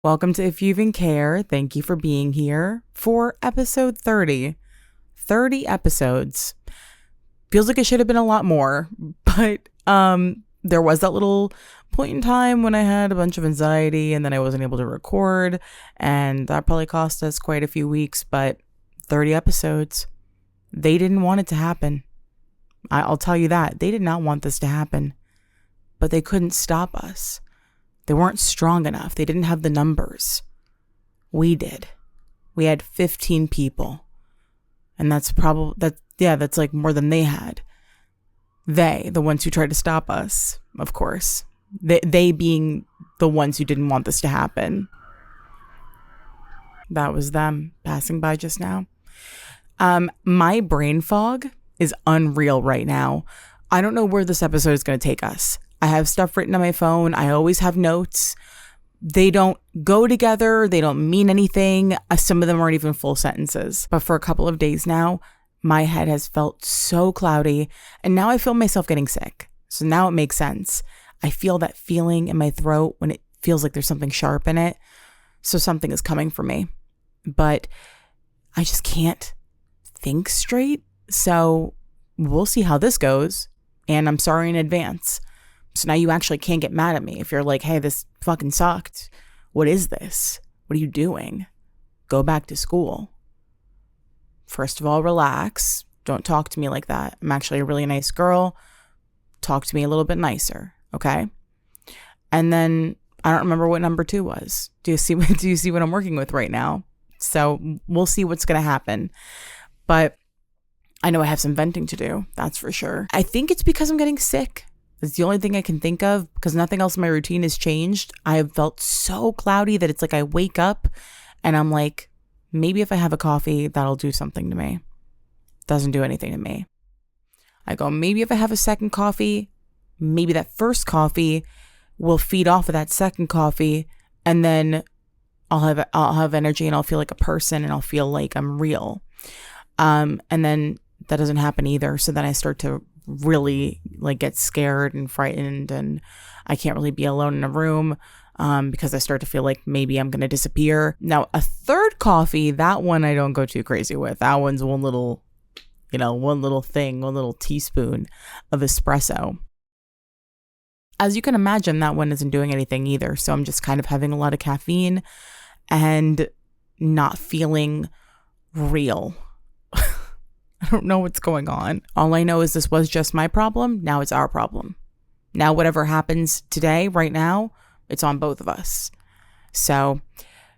Welcome to If You Even Care. Thank you for being here for episode 30. 30 episodes. Feels like it should have been a lot more, but there was that little point in time when I had a bunch of anxiety and then I wasn't able to record, and that probably cost us quite a few weeks, but 30 episodes. They didn't want it to happen. I'll tell you that. They did not want this to happen, but they couldn't stop us. They weren't strong enough. They didn't have the numbers. We did. We had 15 people. And that's that's like more than they had. They, the ones who tried to stop us, of course. They being the ones who didn't want this to happen. That was them passing by just now. My brain fog is unreal right now. I don't know where this episode is going to take us. I have stuff written on my phone. I always have notes. They don't go together. They don't mean anything. Some of them aren't even full sentences. But for a couple of days now, my head has felt so cloudy. And now I feel myself getting sick. So now it makes sense. I feel that feeling in my throat when it feels like there's something sharp in it. So something is coming for me. But I just can't think straight. So we'll see how this goes. And I'm sorry in advance. So now you actually can't get mad at me if you're like, hey, this fucking sucked. What is this? What are you doing? Go back to school. First of all, relax. Don't talk to me like that. I'm actually a really nice girl. Talk to me a little bit nicer, okay? And then I don't remember what number 2 was. Do you see what I'm working with right now? So we'll see what's going to happen. But I know I have some venting to do. That's for sure. I think it's because I'm getting sick. It's the only thing I can think of because nothing else in my routine has changed. I have felt so cloudy that it's like I wake up and I'm like, maybe if I have a coffee, that'll do something to me. Doesn't do anything to me. I go, maybe if I have a second coffee, maybe that first coffee will feed off of that second coffee, and then I'll have energy and I'll feel like a person and I'll feel like I'm real. And then that doesn't happen either. So then I start to really like get scared and frightened, and I can't really be alone in a room because I start to feel like maybe I'm going to disappear. Now, a third coffee, that one I don't go too crazy with. That one's one little teaspoon of espresso. As you can imagine, that one isn't doing anything either. So I'm just kind of having a lot of caffeine and not feeling real. I don't know what's going on. All I know is this was just my problem. Now it's our problem. Now whatever happens today, right now, it's on both of us. So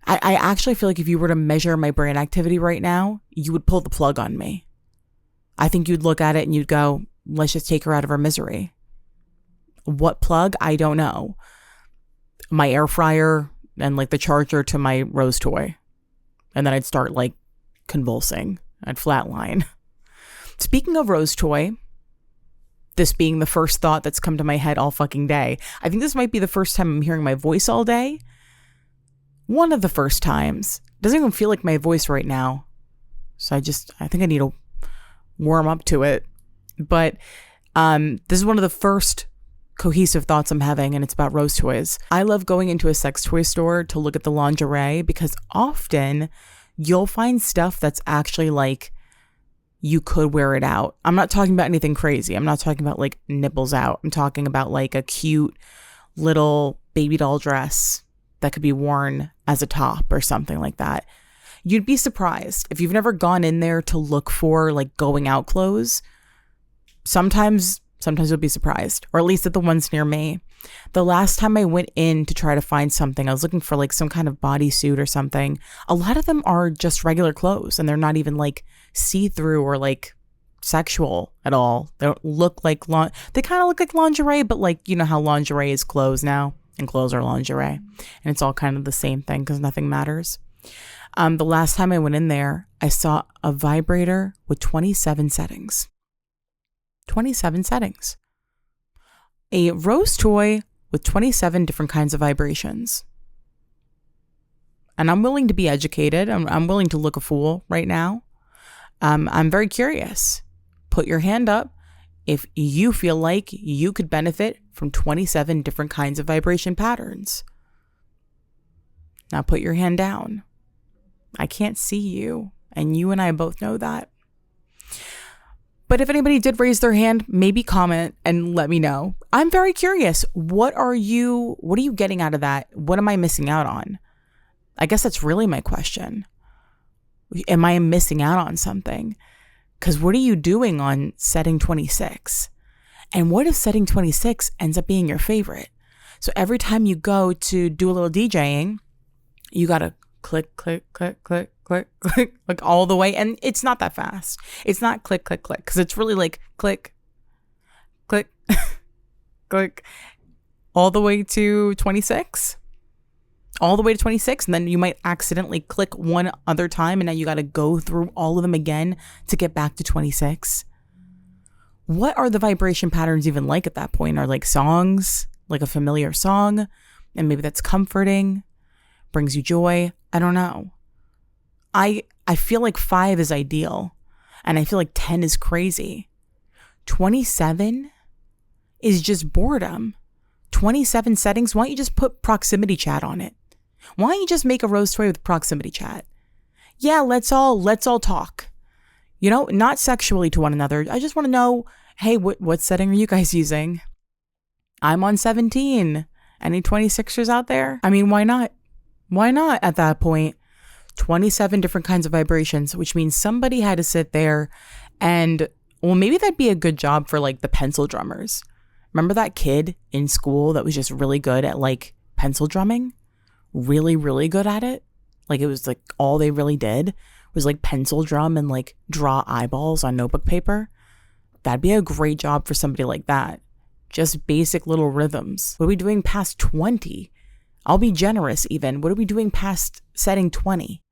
I actually feel like if you were to measure my brain activity right now, you would pull the plug on me. I think you'd look at it and you'd go, let's just take her out of her misery. What plug? I don't know. My air fryer and like the charger to my Rose toy. And then I'd start like convulsing. I'd flatline. Speaking of Rose toy, this being the first thought that's come to my head all fucking day. I think this might be the first time I'm hearing my voice all day. One of the first times. Doesn't even feel like my voice right now. So I think I need to warm up to it. But this is one of the first cohesive thoughts I'm having, and it's about Rose toys. I love going into a sex toy store to look at the lingerie because often you'll find stuff that's actually like you could wear it out. I'm not talking about anything crazy. I'm not talking about like nipples out. I'm talking about like a cute little baby doll dress that could be worn as a top or something like that. You'd be surprised if you've never gone in there to look for like going out clothes. Sometimes you'll be surprised, or at least at the ones near me. The last time I went in to try to find something, I was looking for like some kind of bodysuit or something. A lot of them are just regular clothes and they're not even like see-through or like sexual at all. They don't look like they kind of look like lingerie, but like, you know how lingerie is clothes now and clothes are lingerie, and it's all kind of the same thing because nothing matters. The last time I went in there, I saw a vibrator with 27 settings. 27 settings. A Rose toy with 27 different kinds of vibrations. And I'm willing to be educated. I'm willing to look a fool right now. I'm very curious. Put your hand up if you feel like you could benefit from 27 different kinds of vibration patterns. Now put your hand down. I can't see you, and you and I both know that. But if anybody did raise their hand, maybe comment and let me know. I'm very curious. What are you getting out of that? What am I missing out on? I guess that's really my question. Am I missing out on something? Because what are you doing on setting 26? And what if setting 26 ends up being your favorite? So every time you go to do a little DJing, you got to click, click, click, click, click, click, like all the way. And it's not that fast. It's not click, click, click, because it's really like click, click, click, all the way to 26. All the way to 26. And then you might accidentally click one other time, and now you got to go through all of them again to get back to 26. What are the vibration patterns even like at that point? Are like songs, like a familiar song, and maybe that's comforting, brings you joy. I don't know. I feel like 5 is ideal, and I feel like 10 is crazy. 27 is just boredom. 27 settings, why don't you just put proximity chat on it? Why don't you just make a rose toy with proximity chat? Yeah, let's all talk. You know, not sexually to one another. I just want to know, hey, what setting are you guys using? I'm on 17. Any 26ers out there? I mean, why not? Why not at that point? 27 different kinds of vibrations, which means somebody had to sit there and, well, maybe that'd be a good job for like the pencil drummers. Remember that kid in school that was just really good at like pencil drumming? Really, really good at it? Like it was like all they really did was like pencil drum and like draw eyeballs on notebook paper. That'd be a great job for somebody like that. Just basic little rhythms. What are we doing past 20? I'll be generous even. What are we doing past setting 20?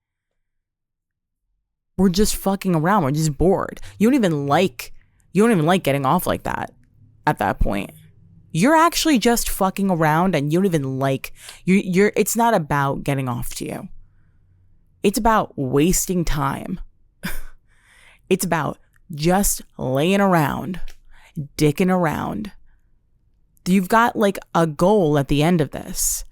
We're just fucking around. We're just bored. You don't even like getting off like that at that point. You're actually just fucking around, and you don't even like, it's not about getting off to you. It's about wasting time. It's about just laying around, dicking around. You've got like a goal at the end of this,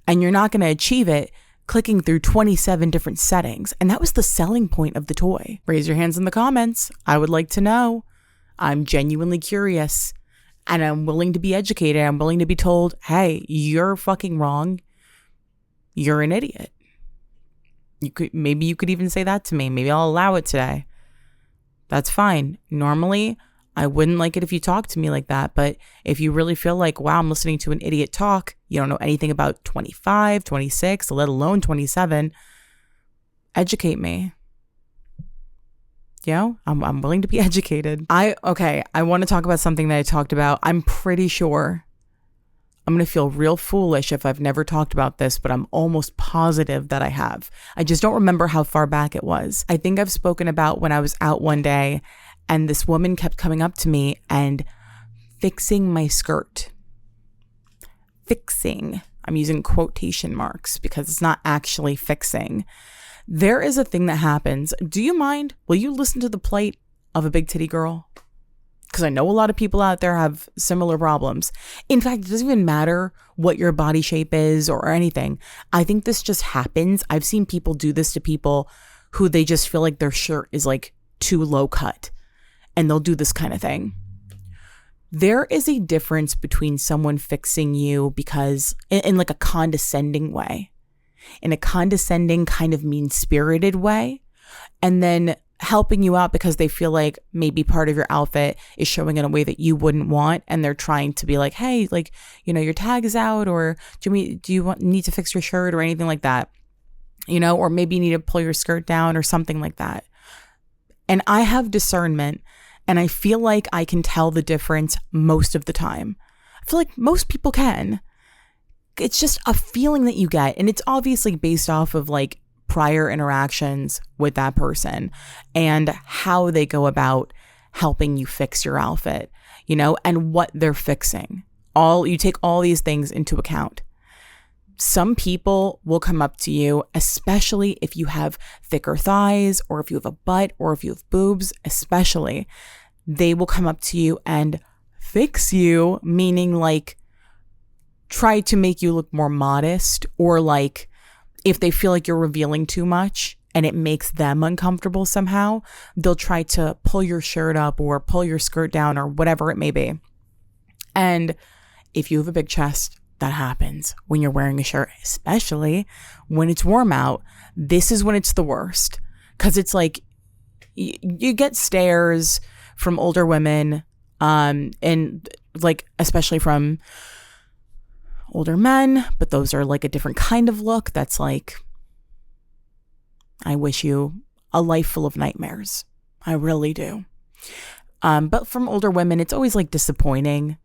and you're not going to achieve it clicking through 27 different settings. And that was the selling point of the toy. Raise your hands in the comments. I would like to know. I'm genuinely curious, and I'm willing to be educated. I'm willing to be told, hey, you're fucking wrong. You're an idiot. Maybe you could even say that to me. Maybe I'll allow it today. That's fine. Normally, I wouldn't like it if you talk to me like that. But if you really feel like, wow, I'm listening to an idiot talk, you don't know anything about 25, 26, let alone 27, educate me. You know, I'm willing to be educated. I want to talk about something that I talked about. I'm pretty sure I'm going to feel real foolish if I've never talked about this, but I'm almost positive that I have. I just don't remember how far back it was. I think I've spoken about when I was out one day and this woman kept coming up to me and fixing my skirt. Fixing. I'm using quotation marks because it's not actually fixing. There is a thing that happens. Do you mind? Will you listen to the plight of a big titty girl? Because I know a lot of people out there have similar problems. In fact, it doesn't even matter what your body shape is or anything. I think this just happens. I've seen people do this to people who they just feel like their shirt is like too low cut, and they'll do this kind of thing. There is a difference between someone fixing you because in like a condescending way, in a condescending kind of mean-spirited way, and then helping you out because they feel like maybe part of your outfit is showing in a way that you wouldn't want, and they're trying to be like, hey, like, you know, your tag is out, or do you need to fix your shirt or anything like that, you know, or maybe you need to pull your skirt down or something like that. And I have discernment, and I feel like I can tell the difference most of the time. I feel like most people can. It's just a feeling that you get, and it's obviously based off of like prior interactions with that person and how they go about helping you fix your outfit, you know, and what they're fixing. You take all these things into account. Some people will come up to you, especially if you have thicker thighs or if you have a butt or if you have boobs, especially, they will come up to you and fix you, meaning like try to make you look more modest, or like if they feel like you're revealing too much and it makes them uncomfortable somehow, they'll try to pull your shirt up or pull your skirt down or whatever it may be. And if you have a big chest, that happens when you're wearing a shirt, especially when it's warm out. This is when it's the worst, because it's like you get stares from older women, and like especially from older men, but those are like a different kind of look. That's like, I wish you a life full of nightmares. I really do. But from older women, it's always like disappointing.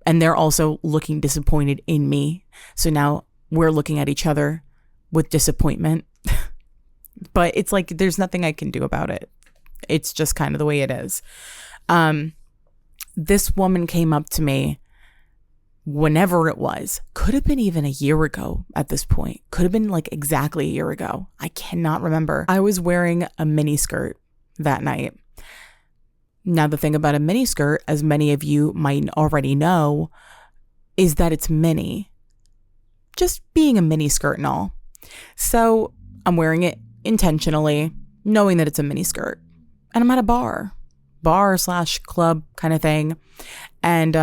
And they're also looking disappointed in me. So now we're looking at each other with disappointment. But it's like, there's nothing I can do about it. It's just kind of the way it is. This woman came up to me whenever it was. Could have been even a year ago at this point. Could have been like exactly a year ago. I cannot remember. I was wearing a mini skirt that night. Now, the thing about a mini skirt, as many of you might already know, is that it's mini. Just being a mini skirt and all. So I'm wearing it intentionally, knowing that it's a mini skirt. And I'm at a bar/club kind of thing. And,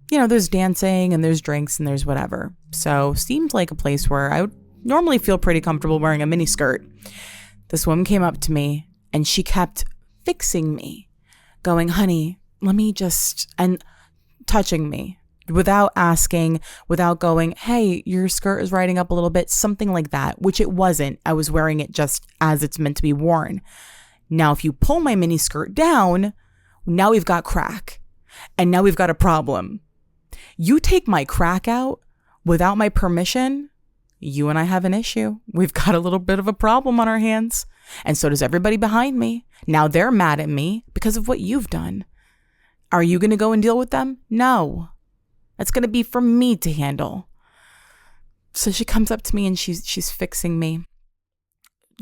there's dancing and there's drinks and there's whatever. So seemed like a place where I would normally feel pretty comfortable wearing a mini skirt. This woman came up to me and she kept fixing me. Going, honey, let me just, and touching me without asking, without going, hey, your skirt is riding up a little bit, something like that, which it wasn't. I was wearing it just as it's meant to be worn. Now, if you pull my mini skirt down, now we've got crack, and now we've got a problem. You take my crack out without my permission, you and I have an issue. We've got a little bit of a problem on our hands. And so does everybody behind me. Now they're mad at me because of what you've done. Are you going to go and deal with them? No. That's going to be for me to handle. So she comes up to me and she's fixing me.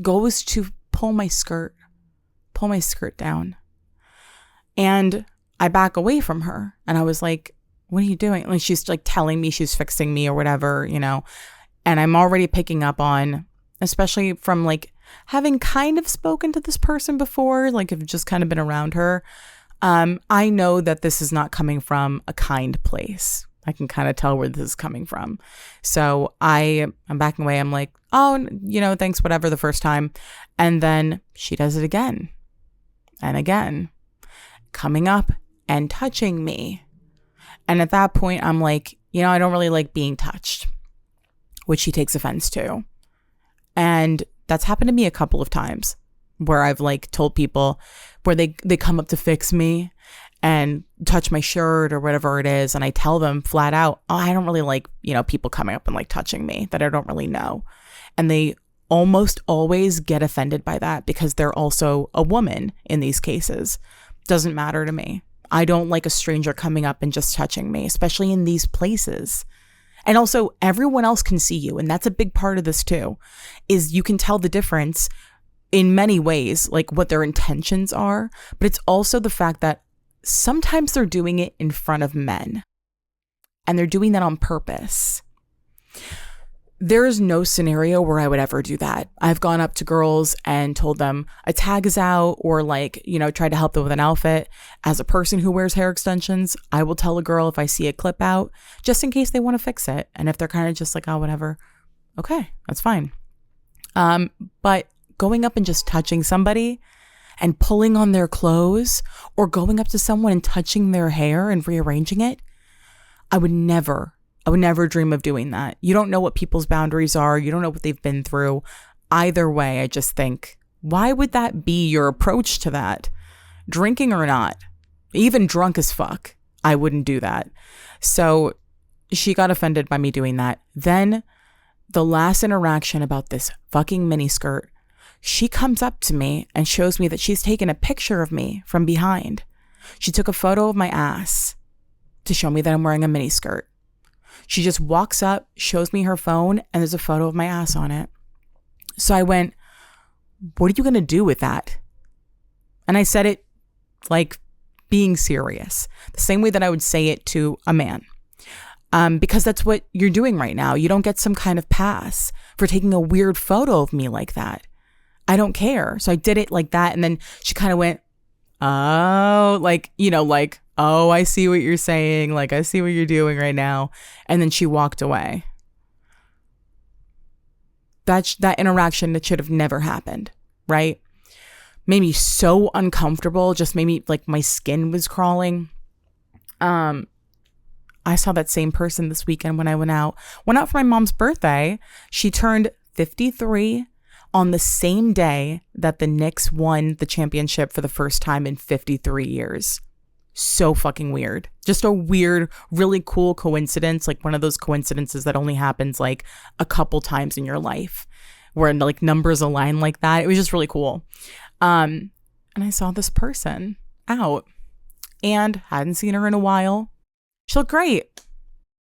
Goes to pull my skirt down. And I back away from her. And I was like, what are you doing? Like, she's like telling me she's fixing me or whatever, And I'm already picking up on, especially from like having kind of spoken to this person before, like I've just kind of been around her. I know that this is not coming from a kind place. I can kind of tell where this is coming from. So I'm backing away. I'm like, oh, thanks, whatever, the first time. And then she does it again and again, coming up and touching me. And at that point, I'm like, I don't really like being touched, which she takes offense to. And that's happened to me a couple of times where I've like told people where they come up to fix me and touch my shirt or whatever it is. And I tell them flat out, oh, I don't really like, people coming up and like touching me that I don't really know. And they almost always get offended by that because they're also a woman in these cases. Doesn't matter to me. I don't like a stranger coming up and just touching me, especially in these places. And also, everyone else can see you. And that's a big part of this too, is you can tell the difference in many ways, like what their intentions are. But it's also the fact that sometimes they're doing it in front of men. And they're doing that on purpose. There is no scenario where I would ever do that. I've gone up to girls and told them a tag is out, or like, tried to help them with an outfit. As a person who wears hair extensions, I will tell a girl if I see a clip out, just in case they want to fix it. And if they're kind of just like, oh, whatever, okay, that's fine. But going up and just touching somebody and pulling on their clothes, or going up to someone and touching their hair and rearranging it, I would never dream of doing that. You don't know what people's boundaries are. You don't know what they've been through. Either way, I just think, why would that be your approach to that? Drinking or not, even drunk as fuck, I wouldn't do that. So she got offended by me doing that. Then the last interaction about this fucking miniskirt, she comes up to me and shows me that she's taken a picture of me from behind. She took a photo of my ass to show me that I'm wearing a miniskirt. She just walks up, shows me her phone, and there's a photo of my ass on it. So I went, what are you going to do with that? And I said it like being serious, the same way that I would say it to a man. because that's what you're doing right now. You don't get some kind of pass for taking a weird photo of me like that. I don't care. So I did it like that. And then she kind of went, oh, like, like, oh, I see what you're saying. Like, I see what you're doing right now. And then she walked away. That interaction that should have never happened, right? Made me so uncomfortable. Just made me, like, my skin was crawling. I saw that same person this weekend when I went out for my mom's birthday. She turned 53 on the same day that the Knicks won the championship for the first time in 53 years. So fucking weird. Just a weird, really cool coincidence. Like one of those coincidences that only happens like a couple times in your life where like numbers align like that. It was just really cool. And I saw this person out and hadn't seen her in a while. She looked great.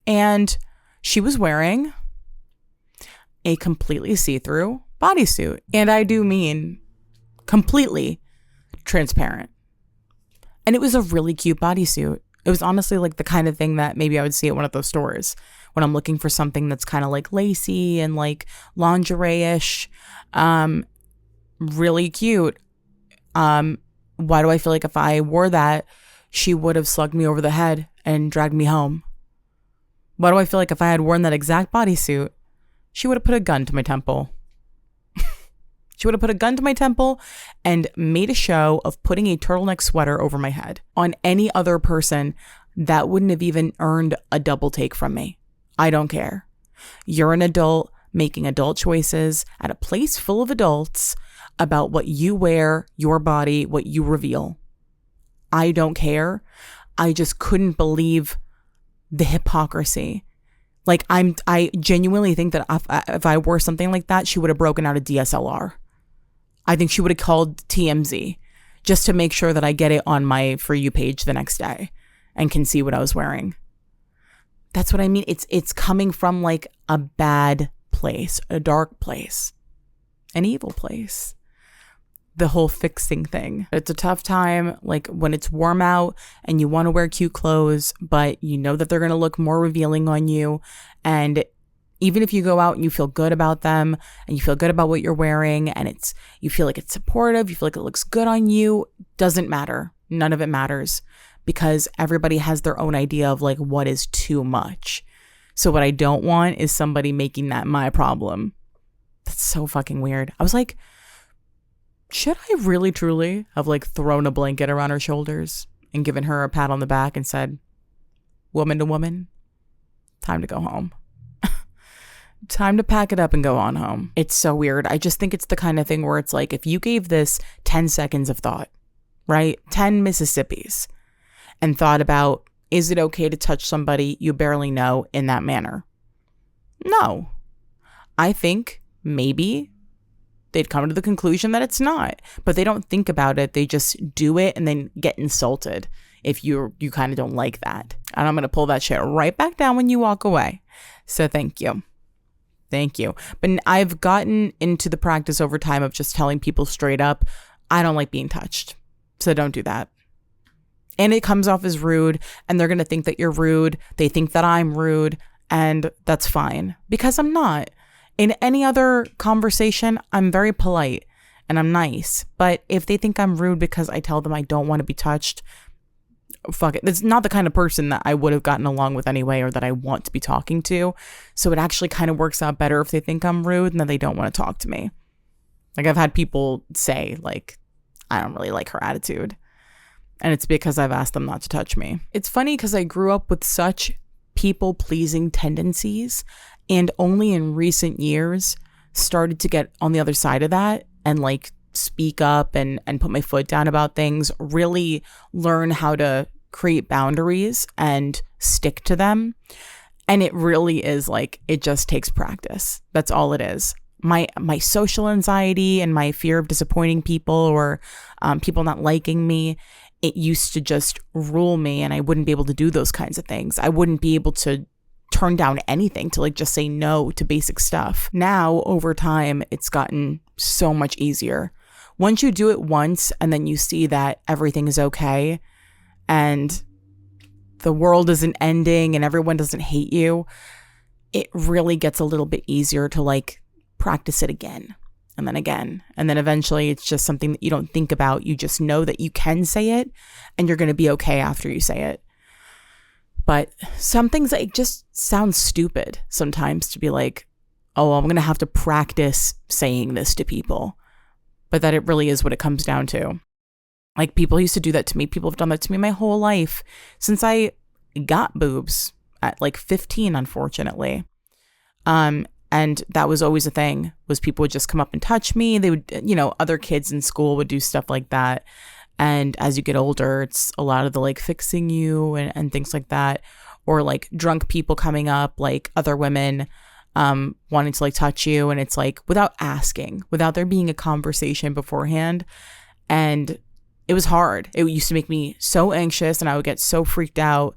And she was wearing a completely see-through bodysuit. And I do mean completely transparent. And it was a really cute bodysuit. It was honestly like the kind of thing that maybe I would see at one of those stores when I'm looking for something that's kind of like lacy and like lingerie-ish. Really cute. Why do I feel like if I wore that, she would have slugged me over the head and dragged me home? Why do I feel like if I had worn that exact bodysuit, she would have put a gun to my temple? She would have put a gun to my temple and made a show of putting a turtleneck sweater over my head. On any other person, that wouldn't have even earned a double take from me. I don't care. You're an adult making adult choices at a place full of adults about what you wear, your body, what you reveal. I don't care. I just couldn't believe the hypocrisy. Like I genuinely think that if I wore something like that, she would have broken out a DSLR. I think she would have called TMZ just to make sure that I get it on my For You page the next day and can see what I was wearing. That's what I mean. It's coming from like a bad place, a dark place, an evil place. The whole fixing thing. It's a tough time, like when it's warm out and you want to wear cute clothes, but you know that they're going to look more revealing on you. And even if you go out and you feel good about them and you feel good about what you're wearing and you feel like it's supportive, you feel like it looks good on you, doesn't matter. None of it matters because everybody has their own idea of like what is too much. So what I don't want is somebody making that my problem. That's so fucking weird. I was like, should I really truly have like thrown a blanket around her shoulders and given her a pat on the back and said, woman to woman, time to go home. Time to pack it up and go on home. It's so weird. I just think it's the kind of thing where it's like, if you gave this 10 seconds of thought, right? 10 Mississippis and thought about, is it okay to touch somebody you barely know in that manner? No. I think maybe they'd come to the conclusion that it's not, but they don't think about it. They just do it and then get insulted if you kind of don't like that. And I'm going to pull that shit right back down when you walk away. So thank you. Thank you. But I've gotten into the practice over time of just telling people straight up, I don't like being touched. So don't do that. And it comes off as rude and they're going to think that you're rude. They think that I'm rude and that's fine because I'm not. In any other conversation, I'm very polite and I'm nice. But if they think I'm rude because I tell them I don't want to be touched, fuck it. It's not the kind of person that I would have gotten along with anyway or that I want to be talking to. So it actually kind of works out better if they think I'm rude and that they don't want to talk to me. Like I've had people say like, I don't really like her attitude. And it's because I've asked them not to touch me. It's funny because I grew up with such people-pleasing tendencies and only in recent years started to get on the other side of that and like speak up and put my foot down about things, really learn how to create boundaries and stick to them. And it really is like, it just takes practice. That's all it is. My social anxiety and my fear of disappointing people or people not liking me, it used to just rule me and I wouldn't be able to do those kinds of things. I wouldn't be able to turn down anything, to like just say no to basic stuff. Now, over time, it's gotten so much easier. Once you do it once and then you see that everything is okay and the world isn't ending and everyone doesn't hate you, it really gets a little bit easier to like practice it again and then again. And then eventually it's just something that you don't think about. You just know that you can say it and you're going to be okay after you say it. But some things, it just sounds stupid sometimes to be like, oh, I'm going to have to practice saying this to people. But that it really is what it comes down to. Like, people used to do that to me. People have done that to me my whole life since I got boobs at like 15, unfortunately. And that was always a thing, was people would just come up and touch me. They would, you know, other kids in school would do stuff like that. And as you get older, it's a lot of the like fixing you and things like that. Or like drunk people coming up, like other women wanting to like touch you. And it's like without asking, without there being a conversation beforehand. And it was hard. It used to make me so anxious and I would get so freaked out.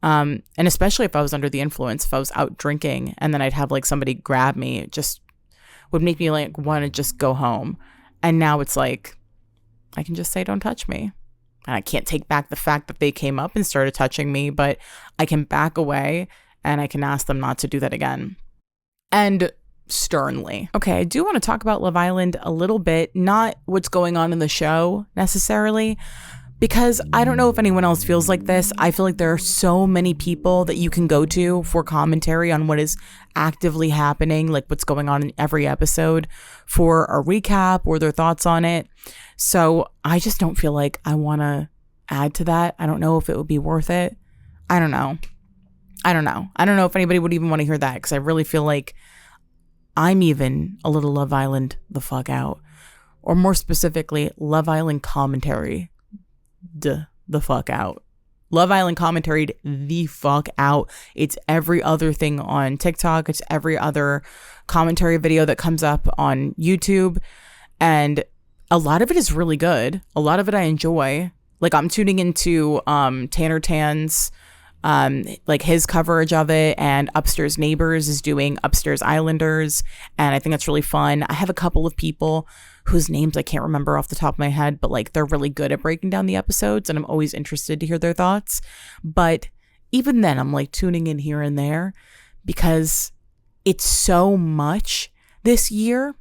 And especially if I was under the influence, if I was out drinking and then I'd have like somebody grab me, it just would make me like want to just go home. And now it's like, I can just say, don't touch me. And I can't take back the fact that they came up and started touching me, but I can back away and I can ask them not to do that again. And sternly. Okay, I do want to talk about Love Island a little bit, not what's going on in the show necessarily, because I don't know if anyone else feels like this. I feel like there are so many people that you can go to for commentary on what is actively happening, like what's going on in every episode, for a recap or their thoughts on it. So I just don't feel like I want to add to that. I don't know if it would be worth it. I don't know. I don't know if anybody would even want to hear that, because I really feel like I'm even a little Love Island the fuck out. Or more specifically, Love Island commentary the fuck out. Love Island commentary the fuck out. It's every other thing on TikTok. It's every other commentary video that comes up on YouTube. And a lot of it is really good. A lot of it I enjoy. Like, I'm tuning into Tanner Tan's like his coverage of it, and Upstairs Neighbors is doing Upstairs Islanders, and I think that's really fun. I have a couple of people whose names I can't remember off the top of my head, but like they're really good at breaking down the episodes, and I'm always interested to hear their thoughts. But even then, I'm like tuning in here and there because it's so much this year,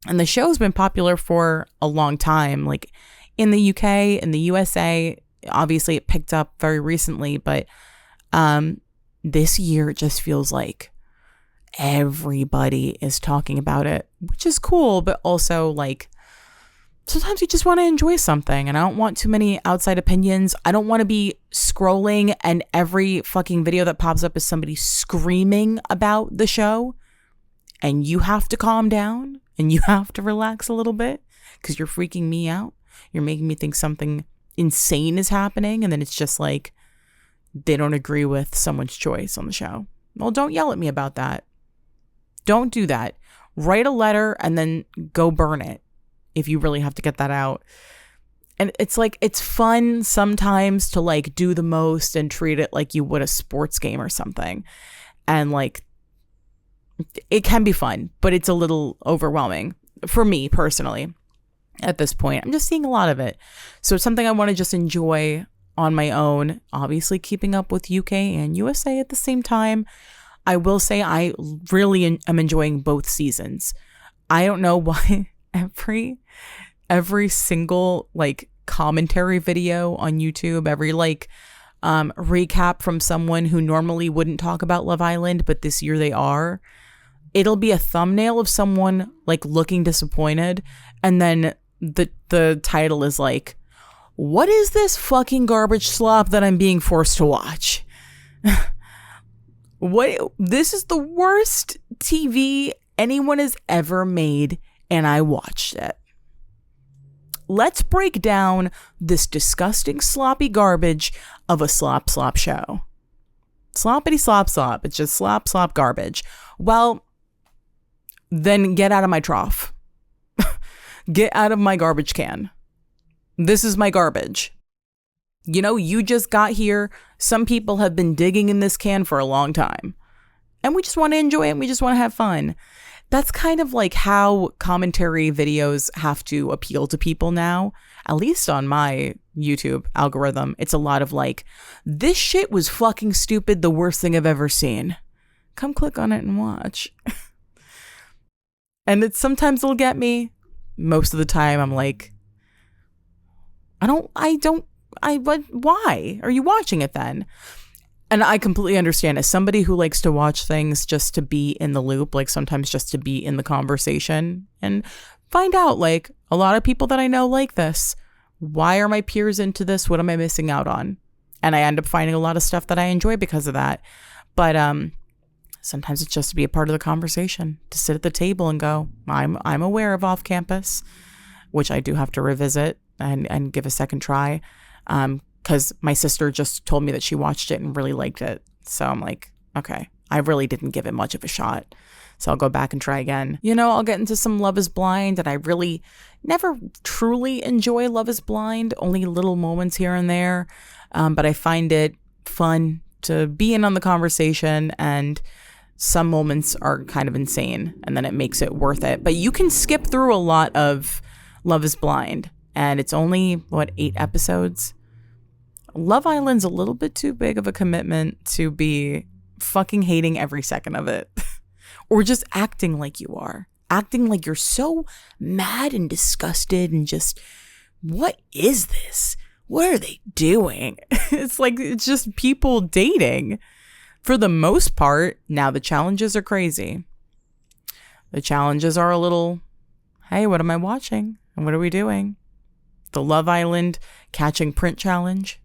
and the show's been popular for a long time. Like in the UK, in the USA, obviously it picked up very recently, but this year it just feels like everybody is talking about it, which is cool, but also like sometimes you just want to enjoy something, and I don't want too many outside opinions. I don't want to be scrolling and every fucking video that pops up is somebody screaming about the show, and you have to calm down and you have to relax a little bit because you're freaking me out. You're making me think something insane is happening, and then it's just like they don't agree with someone's choice on the show. Well, don't yell at me about that. Don't do that. Write a letter and then go burn it if you really have to get that out. And it's like, it's fun sometimes to like do the most and treat it like you would a sports game or something. And like, it can be fun, but it's a little overwhelming for me personally. At this point, I'm just seeing a lot of it. So it's something I want to just enjoy on my own, obviously keeping up with UK and USA at the same time. I will say I really am enjoying both seasons. I don't know why every single like commentary video on YouTube, every like recap from someone who normally wouldn't talk about Love Island, but this year they are. It'll be a thumbnail of someone like looking disappointed, and then the title is like, what is this fucking garbage slop that I'm being forced to watch? This is the worst TV anyone has ever made, and I watched it. Let's break down this disgusting sloppy garbage of a slop show. Sloppity slop. It's just slop garbage. Well, then get out of my trough. Get out of my garbage can. This is my garbage. You know, you just got here. Some people have been digging in this can for a long time. And we just want to enjoy it. And we just want to have fun. that's kind of like how commentary videos have to appeal to people now. At least on my YouTube algorithm, it's a lot of like, this shit was fucking stupid, the worst thing I've ever seen. Come click on it and watch. And sometimes it'll get me. Most of the time I'm like, why are you watching it then? And I completely understand, as somebody who likes to watch things just to be in the loop, like sometimes just to be in the conversation and find out, like, a lot of people that I know like this. Why are my peers into this? What am I missing out on? And I end up finding a lot of stuff that I enjoy because of that. But sometimes it's just to be a part of the conversation, to sit at the table and go, I'm aware of off campus, which I do have to revisit and give a second try. Because my sister just told me that she watched it and really liked it. So I'm like, okay, I really didn't give it much of a shot. So I'll go back and try again. You know, I'll get into some Love is Blind, and I really never truly enjoy Love is Blind, only little moments here and there. But I find it fun to be in on the conversation, and some moments are kind of insane, and then it makes it worth it. But you can skip through a lot of Love is Blind, and it's only, 8 episodes? Love Island's a little bit too big of a commitment to be fucking hating every second of it. Or just acting like you are. Acting like you're so mad and disgusted and just, what is this? What are they doing? It's like, it's just people dating. For the most part, now the challenges are crazy. The challenges are a little, hey, what am I watching? And what are we doing? The Love Island Catching Print Challenge.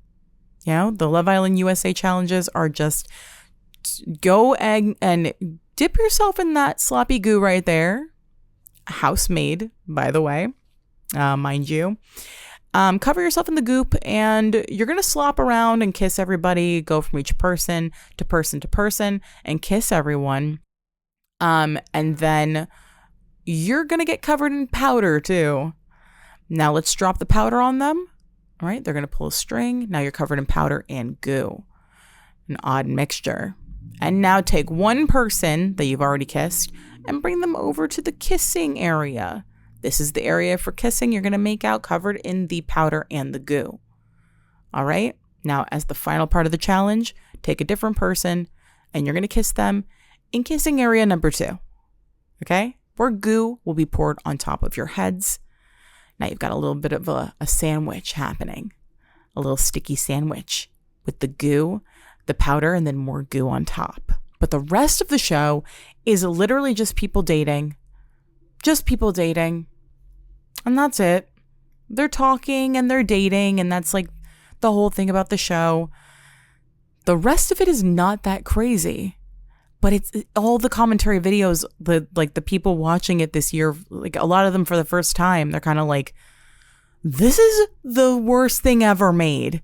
You know, the Love Island USA challenges are just go and dip yourself in that sloppy goo right there. House-made, by the way, mind you. Cover yourself in the goop, and you're going to slop around and kiss everybody, go from each person to person to person and kiss everyone. And then you're going to get covered in powder too. Now let's drop the powder on them. All right, they're going to pull a string. Now you're covered in powder and goo. An odd mixture. And now take one person that you've already kissed and bring them over to the kissing area. This is the area for kissing. You're going to make out covered in the powder and the goo. All right, now as the final part of the challenge, take a different person and you're going to kiss them in kissing area number 2. Okay, where goo will be poured on top of your heads. Now you've got a little bit of a sandwich happening, a little sticky sandwich with the goo, the powder, and then more goo on top. But the rest of the show is literally just people dating. Just people dating. And that's it. They're talking and they're dating, and that's like the whole thing about the show. The rest of it is not that crazy. But it's all the commentary videos, the people watching it this year, like a lot of them for the first time, they're kind of like, this is the worst thing ever made.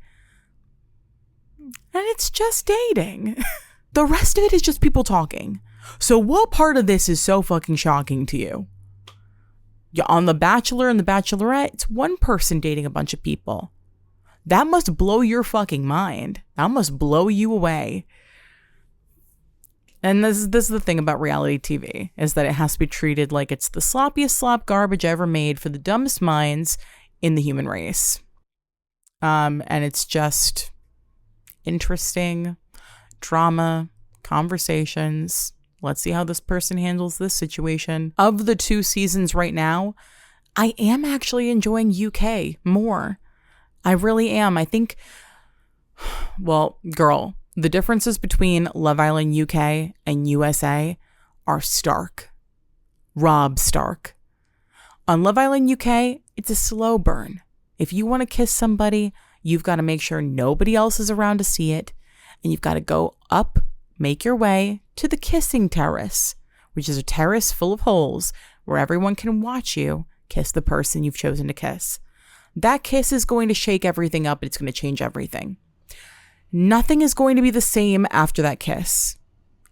And it's just dating. The rest of it is just people talking. So what part of this is so fucking shocking to you? On The Bachelor and The Bachelorette, it's one person dating a bunch of people. That must blow your fucking mind. That must blow you away. And this is the thing about reality TV, is that it has to be treated like it's the sloppiest slop garbage ever made for the dumbest minds in the human race. And it's just interesting drama, conversations. Let's see how this person handles this situation. Of the 2 seasons right now, I am actually enjoying UK more. I really am. I think, well, girl, the differences between Love Island UK and USA are stark. Rob Stark. On Love Island UK, it's a slow burn. If you want to kiss somebody, you've got to make sure nobody else is around to see it. And you've got to go up, make your way to the kissing terrace, which is a terrace full of holes where everyone can watch you kiss the person you've chosen to kiss. That kiss is going to shake everything up. It's going to change everything. Nothing is going to be the same after that kiss,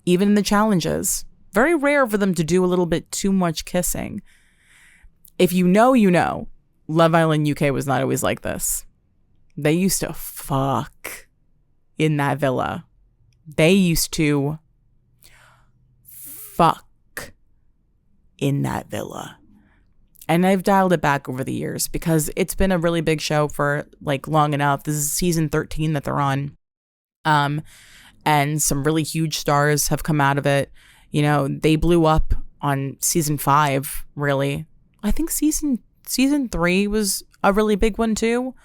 even in the challenges. Very rare for them to do a little bit too much kissing. If you know, you know. Love Island UK was not always like this. They used to fuck in that villa. They used to fuck. in that villa. And I've dialed it back over the years because it's been a really big show for like long enough. This is season 13 that they're on. And some really huge stars have come out of it. You know, they blew up on season 5, really. I think season 3 was a really big one too.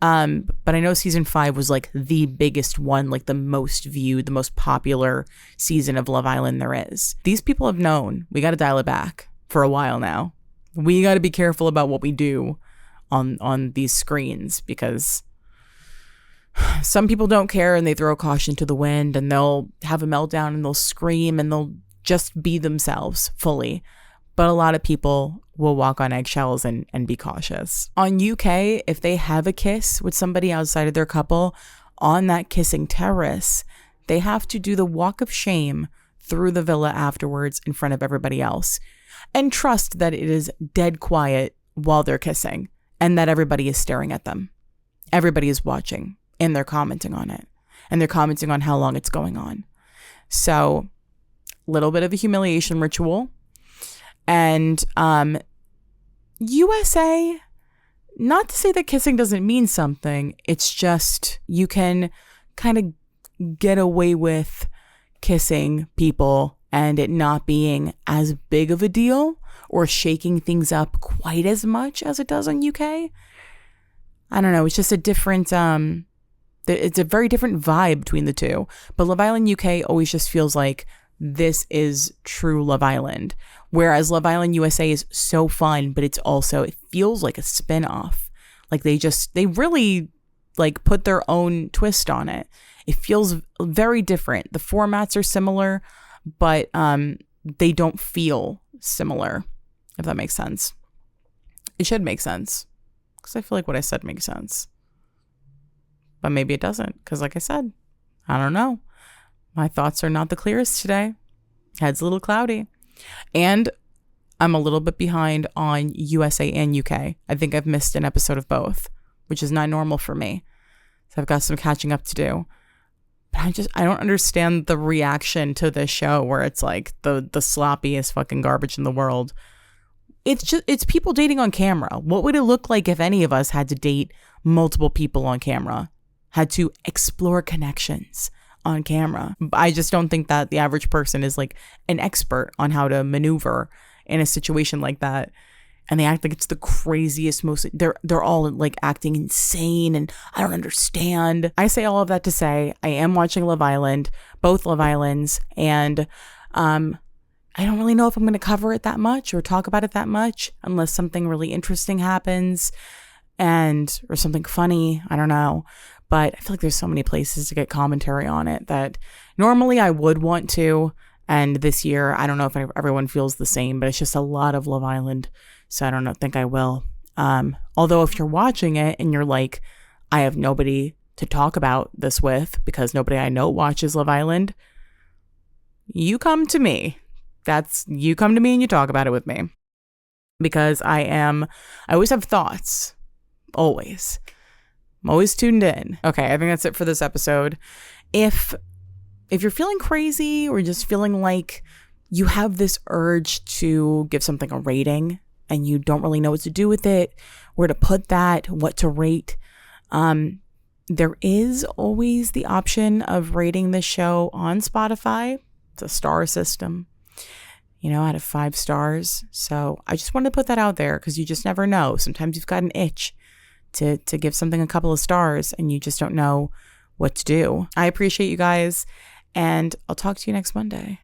But I know season 5 was like the biggest one, like the most viewed, the most popular season of Love Island there is. These people have known we got to dial it back for a while now. We got to be careful about what we do on these screens because some people don't care and they throw caution to the wind and they'll have a meltdown and they'll scream and they'll just be themselves fully. But a lot of people will walk on eggshells and be cautious. On UK, if they have a kiss with somebody outside of their couple on that kissing terrace, they have to do the walk of shame through the villa afterwards in front of everybody else and trust that it is dead quiet while they're kissing and that everybody is staring at them. Everybody is watching and they're commenting on it and they're commenting on how long it's going on. So, little bit of a humiliation ritual. And USA, not to say that kissing doesn't mean something, it's just you can kind of get away with kissing people and it not being as big of a deal or shaking things up quite as much as it does on UK. I don't know, it's just a different, it's a very different vibe between the two. But Love Island UK always just feels like this is true Love Island. Whereas Love Island USA is so fun, but it feels like a spin-off. Like they really like put their own twist on it. It feels very different. The formats are similar, but they don't feel similar, if that makes sense. It should make sense because I feel like what I said makes sense. But maybe it doesn't because like I said, I don't know. My thoughts are not the clearest today. Head's a little cloudy. And I'm a little bit behind on USA and UK. I think I've missed an episode of both, which is not normal for me. So I've got some catching up to do. But I don't understand the reaction to this show where it's like the sloppiest fucking garbage in the world. It's people dating on camera. What would it look like if any of us had to date multiple people on camera? Had to explore connections on camera. I just don't think that the average person is like an expert on how to maneuver in a situation like that. And they act like it's the craziest, they're all like acting insane and I don't understand. I say all of that to say I am watching Love Island, both Love Islands, and I don't really know if I'm going to cover it that much or talk about it that much unless something really interesting happens or something funny. I don't know. But I feel like there's so many places to get commentary on it that normally I would want to. And this year, I don't know if everyone feels the same, but it's just a lot of Love Island. So I don't think I will. Although if you're watching it and you're like, I have nobody to talk about this with because nobody I know watches Love Island, you come to me. You come to me and you talk about it with me. Because I always have thoughts. Always. I'm always tuned in. Okay, I think that's it for this episode. If you're feeling crazy or just feeling like you have this urge to give something a rating and you don't really know what to do with it, where to put that, what to rate, there is always the option of rating the show on Spotify. It's a star system, out of 5 stars. So I just wanted to put that out there because you just never know. Sometimes you've got an itch to give something a couple of stars and you just don't know what to do. I appreciate you guys and I'll talk to you next Monday.